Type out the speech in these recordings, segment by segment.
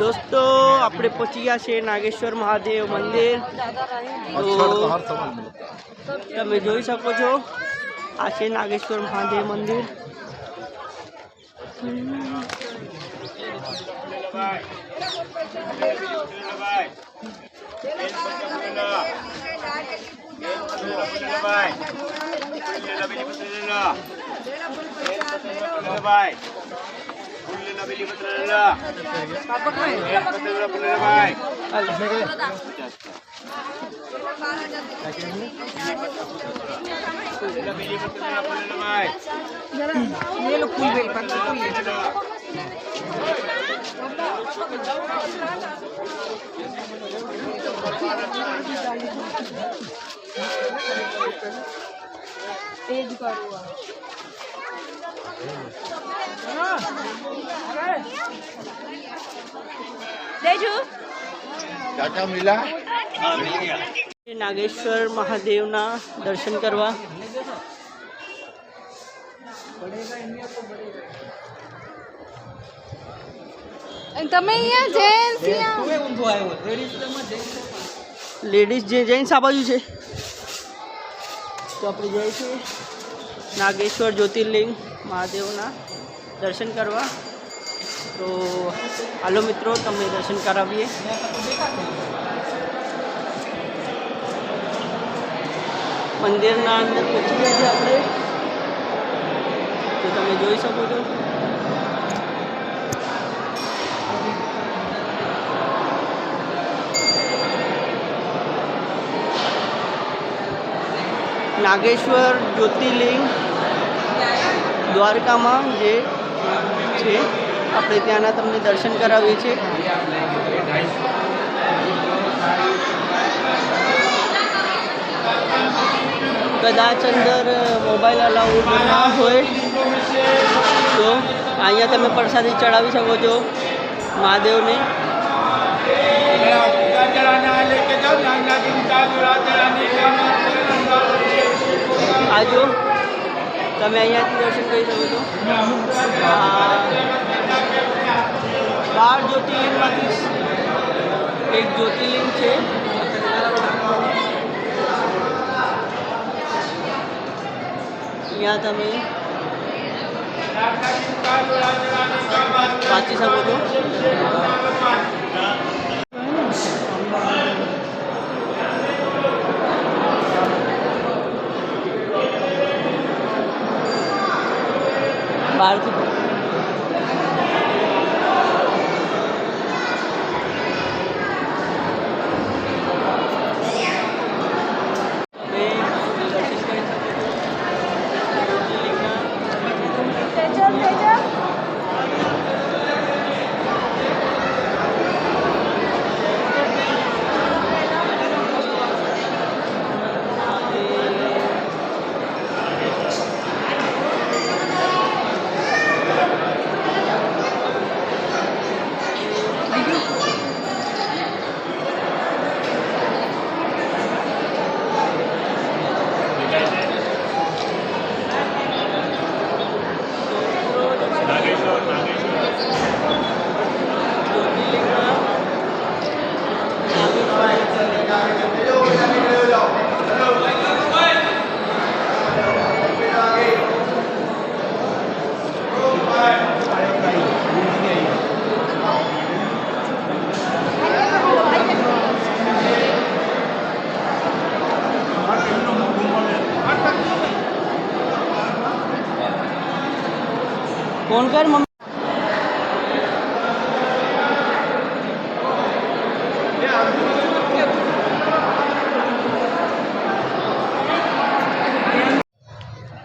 दोस्तों આપણે પહોંચી ગયા છે નાગેશ્વર મહાદેવ મંદિર। તો તમે જોઈ શકો છો આ છે નાગેશ્વર મહાદેવ મંદિર। नागेश्वर महादेव ना दर्शन करवा लेडीज जेन्ट्स आ बाजू है तो अपने जाए नागेश्वर ज्योतिर्लिंग महादेव ना दर्शन करवा। तो हालो मित्रों तमे दर्शन करावीए। मंदिर ना अंदर पहुंची गए थे अपने तो तमे जोई सको छो। नागेश्वर ज्योतिर्लिंग द्वारका में जे छे આપણે ત્યાંના તમને દર્શન કરાવીએ છીએ। કદાચ અંદર મોબાઈલ અલાઉડ ના હોય તો અહીંયા તમે પ્રસાદી ચડાવી શકો છો મહાદેવને। આજો તમે અહીંયાથી દર્શન કરી શકો છો। 12 જ્યોતિર્લિંગમાંથી એક જ્યોતિર્લિંગ છે। यहाँ તમે વાંચી શકો છો। બહારથી फोन कर मम्मी।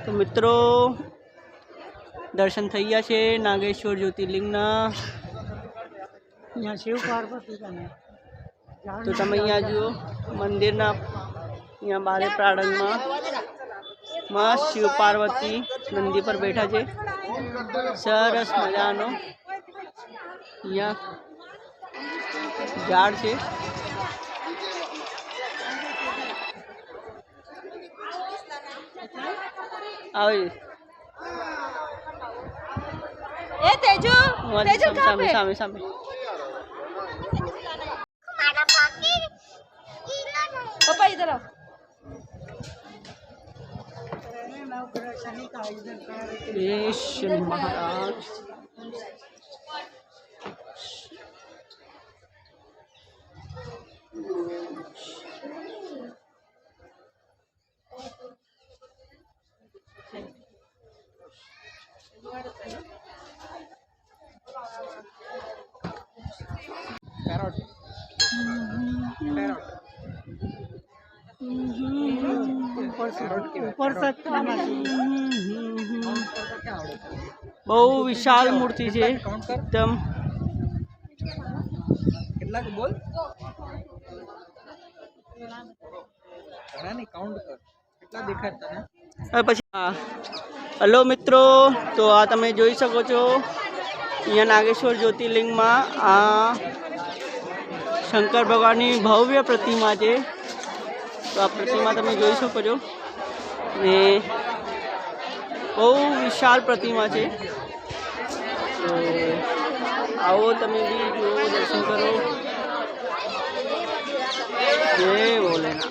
तो मित्रों दर्शन थी गया है नागेश्वर ज्योतिर्लिंग ना। यहाँ शिव पार्वती का तो तमे अँ जुओ मंदिर ना अँ बारे प्रांगण में मस्त शिव पार्वती नंदी पर बैठा है। सरस मजानो यहाँ झाड़ है। तेजू सामे सामे सामे इधर आओ। ये शनि महाराज બહુ વિશાળ મૂર્તિ છે એકદમ. કેટલાક બોલ ઘણાની કાઉન્ટ કર કેટલા દેખાય તને. હવે પછી હલો મિત્રો, તો આ તમે જોઈ શકો છો અહીંયા નાગેશ્વર જ્યોતિર્લિંગમાં આ શંકર ભગવાનની ભવ્ય પ્રતિમા છે. તો આ પ્રતિમા તમે જોઈ શકો છો ને બહુ વિશાળ પ્રતિમા છે. તો આવો તમે બી જુઓ, દર્શન કરો. જય ભોલેનાથ.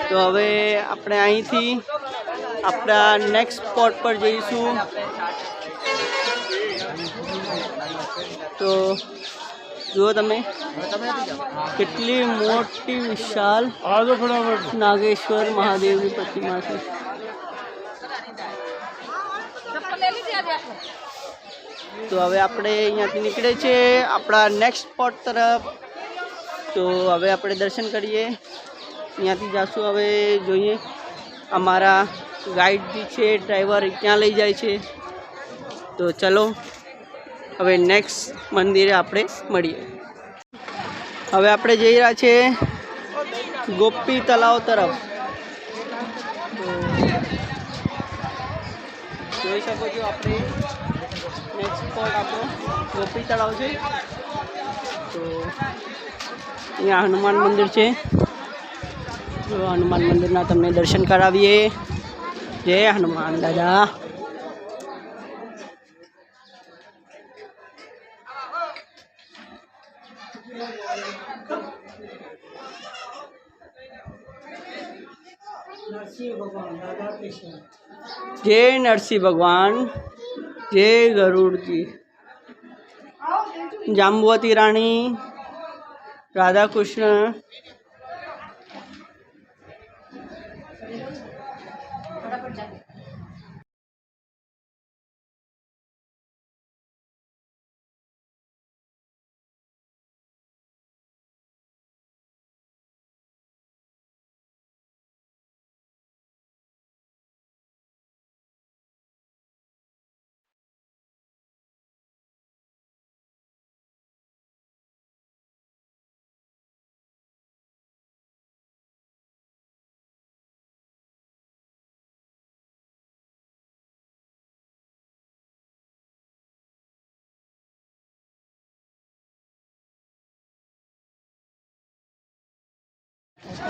તો હવે આપણે અહીંથી આપણા નેક્સ્ટ સ્પોટ પર જઈશું. તો જુઓ તમે કેટલી મોટી વિશાળ નાગેશ્વર મહાદેવની પ્રતિમા છે. તો હવે આપણે અહીંયાથી નીકળે છે આપણા નેક્સ્ટ સ્પોટ તરફ. તો હવે આપણે દર્શન કરીએ, અહીંયાથી જાશું. હવે જોઈએ અમારા ગાઈડ બી છે, ડ્રાઈવર ક્યાં લઈ જાય છે. તો ચલો હવે નેક્સ્ટ મંદિરે આપણે મળીએ. હવે આપણે જઈ રહ્યા છે ગોપી તલાવ તરફ. તો જોઈ શકો છો આપણે નેક્સ્ટ સ્પોટ આપણો ગોપી તળાવ છે. તો અહીંયા હનુમાન મંદિર છે. તો હનુમાન મંદિરના તમને દર્શન કરાવીએ. જય હનુમાન દાદા. जय नरसिंह भगवान, जय गरुड़ जी. जाम्बुवती रानी, राधा कृष्ण.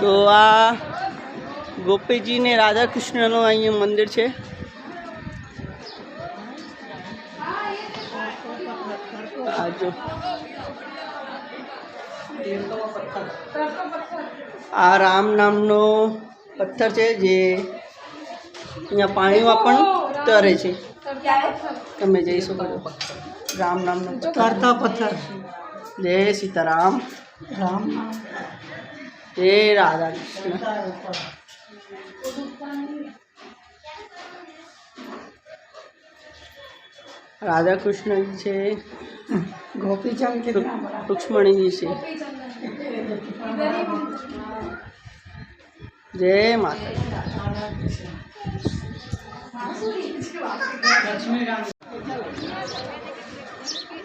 તો આ ગોપીજી ને રાધા કૃષ્ણનો અહીંયા મંદિર છે. આ જો આ રામ નામનો પથ્થર છે જે અહીંયા પાણીમાં પણ તરે છે. તમે જઈ શકો છો. રામ નામનો તરતા પથ્થર. જય સીતારામ. રામ જય રાધા કૃષ્ણ. राधा कृष्ण जी से गोपीचंद रुक्ष्मणी जी से. जय माता.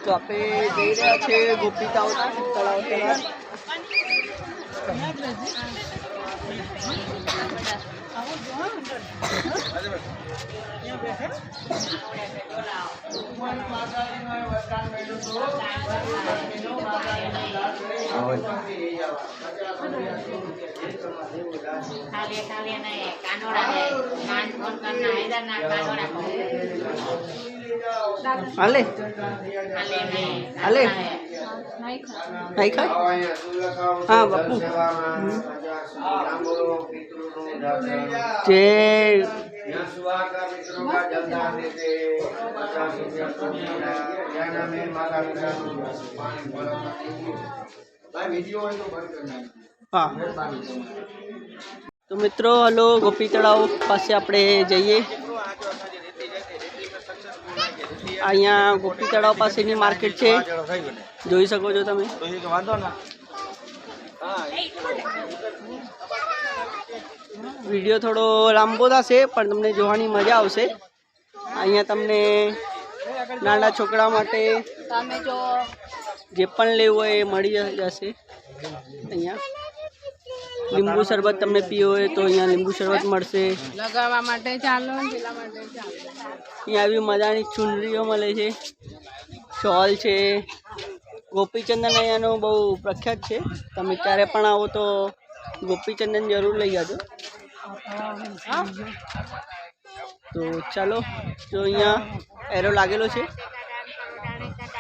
तो आप जई रह्या छे गोपी तलाव तलाव. હાલે હાલે નહીં ખા હા બાપુ જે હા તો મિત્રો હલો ગોપી તળાવ પાસે આપણે જઈએ અહીંયા ગોપી તળાવ પાસેની માર્કેટ છે જોઈ શકો છો તમે વિડીયો થોડો લાંબો થશે પણ તમને જોવાની મજા આવશે અહીંયા તમને નાના છોકરા માટે જે પણ લેવું હોય એ મળી જશે અહીંયા લીંબુ શરબત તમને પીવો હોય તો અહીંયા લીંબુ શરબત મળશે લગાવવા માટે ચાલો પેલા માટે ચાલો અહીંયા આવી મજાની ચુનરીઓ મળે છે શોલ છે ગોપીચંદન અહીંયાનો બહુ પ્રખ્યાત છે તમે ક્યારે પણ આવો તો ગોપીચંદન જરૂર લઈ જાજો તો ચાલો જો અહીંયા એરો લાગેલો છે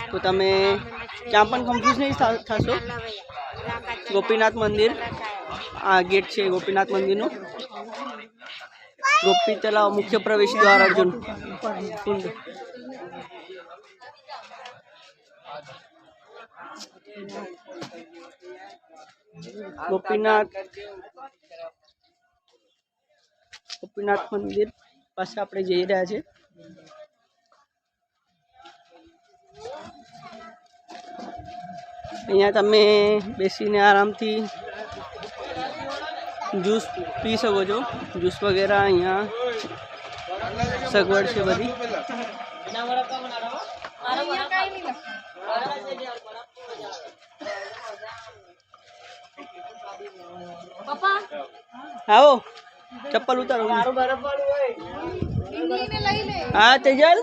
તો તમે ક્યાં પણ કન્ફ્યુઝ નહીં થશો ગોપીનાથ મંદિર આ ગેટ છે ગોપીનાથ મંદિરનો ગોપી તળાવ મુખ્ય પ્રવેશ દ્વાર અર્જુન કુંડ ગોપીનાથ મંદિર પાસે આપણે જઈ રહ્યા છે અહીંયા તમે બેસીને આરામથી જ્યુસ પી શકો છો જ્યુસ વગેરે અહીંયા સગવડ છે બધી આવો ચપ્પલ ઉતારો હા તેજલ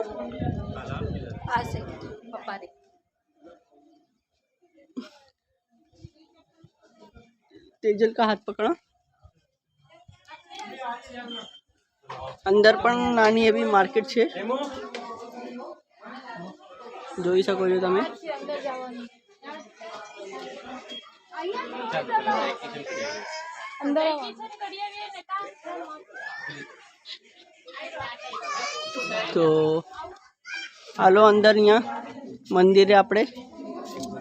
तेजल का हाथ पकड़ा अंदर पण नानी एवी मार्केट छे જોઈ શકો છો તમે તો હાલો અંદર અહીંયા મંદિરે આપણે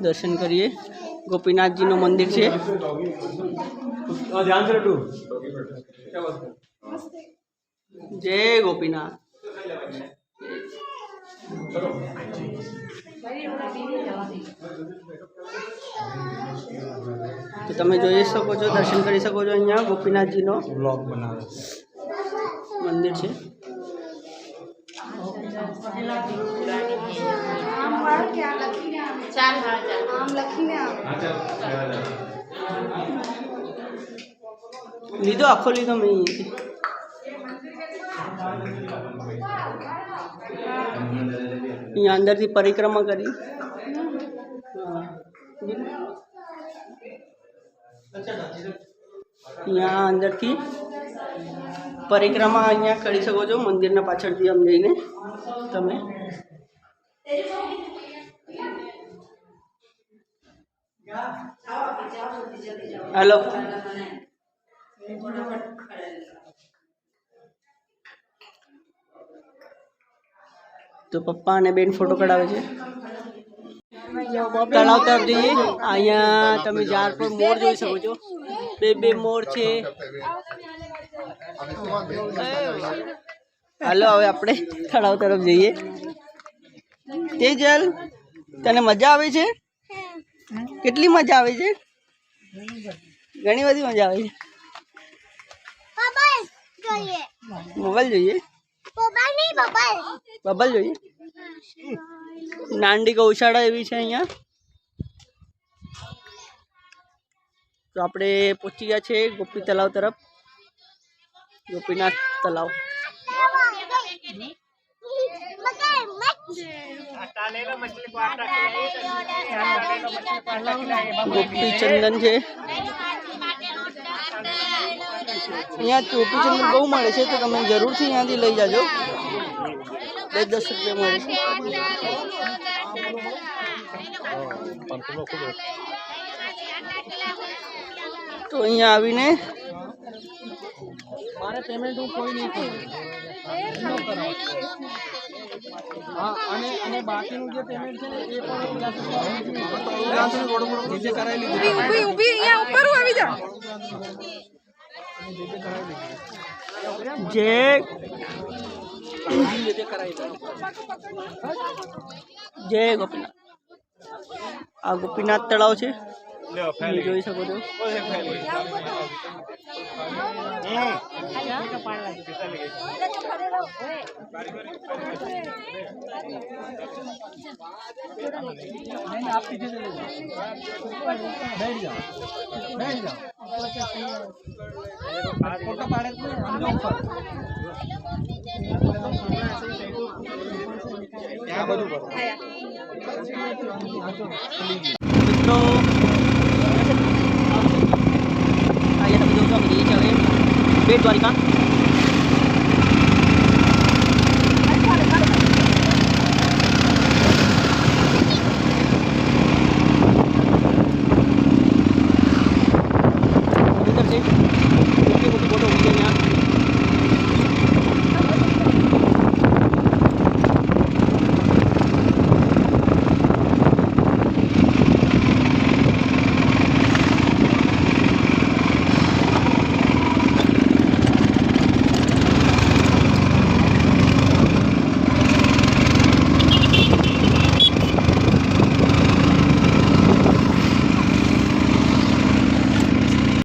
દર્શન કરીએ ગોપીનાથજીનું મંદિર છે જય ગોપીનાથ તો તમે જોઈ શકો છો દર્શન કરી શકો છો અહીંયા ગોપીનાથજીનો મંદિર છે લીધો આખો લીધો મેં અહીંયા અંદરથી પરિક્રમા કરી અહીંયા અંદરથી પરિક્રમા અહીંયા કરી શકો છો મંદિરના પાછળથી આમ જઈને તમે हेलो तो पप्पा ने बेन फोटो कढ़ावे छे तलाव तरफ जईए अहींया तमे झाड़ पर मोर जोई सको छो बे मोर छे हेलो हवे आपणे तलाव तरफ जईए तेजल तने मजा आवे छे કેટલી મજા આવે છે ઘણી બધી મજા આવે છે મોબાઈલ જોઈએ બબલ જોઈએ નાંદી ગૌશાળા એવી છે અહીંયા તો આપણે પહોંચી ગયા છે ગોપી તલાવ તરફ ગોપીનાથ તલાવ ગોપીચંદન છે અહીંયા ગોપીચંદન બહુ મળે છે તો તમે જરૂરથી અહીંયાથી લઈ જાજો 10 રૂપિયા મળે છે તો અહીંયા આવીને મારે પેમેન્ટ હું કોઈ નહીં કરું. હા, અને બાકીનું જે પેમેન્ટ છે ને એ પણ જે કરાવી લીધું. ઊભી અહીંયા ઉપર આવી જા. જે જય ગોપીનાથ. આ ગોપીનાથ તળાવ છે, તમે જોઈ શકો છો. आप पीछे चले जाओ, बैठ जाओ, बैठ जाओ. फोटो पाड़े तो हमने ऊपर क्या બધું કરો મિત્રો અહીંયા તમે જોશો અમે જઈએ છીએ હવે બેટ દ્વારિકા.